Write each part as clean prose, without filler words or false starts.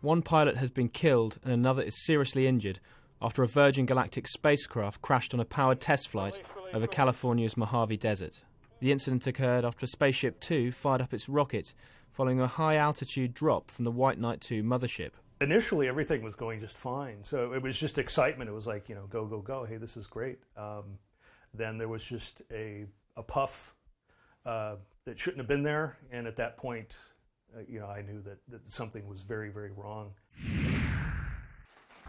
One pilot has been killed and another is seriously injured after a Virgin Galactic spacecraft crashed on a powered test flight over California's Mojave Desert. The incident occurred after Spaceship Two fired up its rocket following a high-altitude drop from the White Knight 2 mothership. Initially, everything was going just fine, so it was just excitement. It was like, go, go, go, hey, this is great. Then there was just a puff that shouldn't have been there, and at that point, I knew that something was very, very wrong.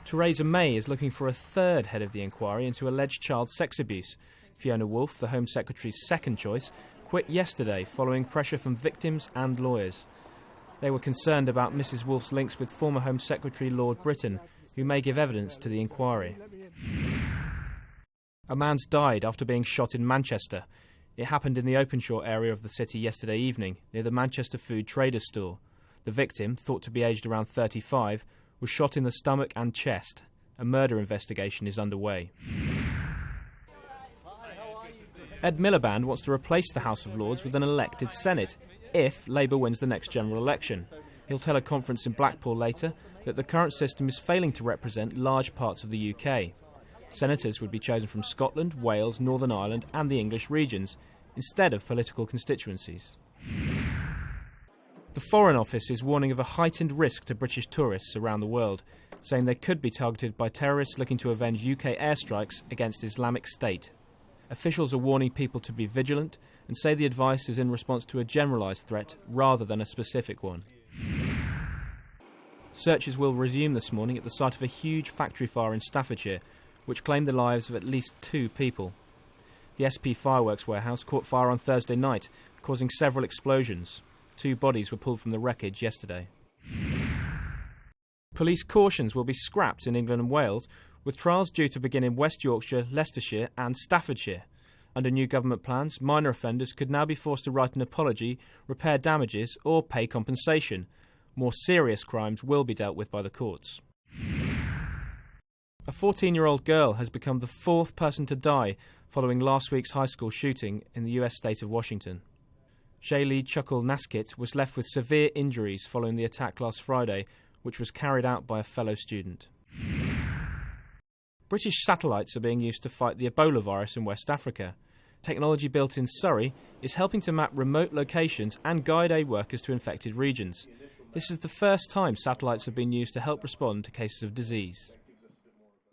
Theresa May is looking for a third head of the inquiry into alleged child sex abuse. Fiona Woolf, the Home Secretary's second choice, quit yesterday following pressure from victims and lawyers. They were concerned about Mrs Woolf's links with former Home Secretary Lord Britton, who may give evidence to the inquiry. A man's died after being shot in Manchester. It happened in the Openshaw area of the city yesterday evening, near the Manchester Food Traders store. The victim, thought to be aged around 35, was shot in the stomach and chest. A murder investigation is underway. Ed Miliband wants to replace the House of Lords with an elected Senate if Labour wins the next general election. He'll tell a conference in Blackpool later that the current system is failing to represent large parts of the UK. Senators would be chosen from Scotland, Wales, Northern Ireland and the English regions, instead of political constituencies. The Foreign Office is warning of a heightened risk to British tourists around the world, saying they could be targeted by terrorists looking to avenge UK airstrikes against Islamic State. Officials are warning people to be vigilant and say the advice is in response to a generalised threat rather than a specific one. Searches will resume this morning at the site of a huge factory fire in Staffordshire, which claimed the lives of at least 2 people. The SP Fireworks warehouse caught fire on Thursday night, causing several explosions. 2 bodies were pulled from the wreckage yesterday. Police cautions will be scrapped in England and Wales, with trials due to begin in West Yorkshire, Leicestershire and Staffordshire. Under new government plans, minor offenders could now be forced to write an apology, repair damages or pay compensation. More serious crimes will be dealt with by the courts. A 14-year-old girl has become the 4th person to die following last week's high school shooting in the US state of Washington. Shaylee Chuckle-Naskit was left with severe injuries following the attack last Friday, which was carried out by a fellow student. British satellites are being used to fight the Ebola virus in West Africa. Technology built in Surrey is helping to map remote locations and guide aid workers to infected regions. This is the first time satellites have been used to help respond to cases of disease.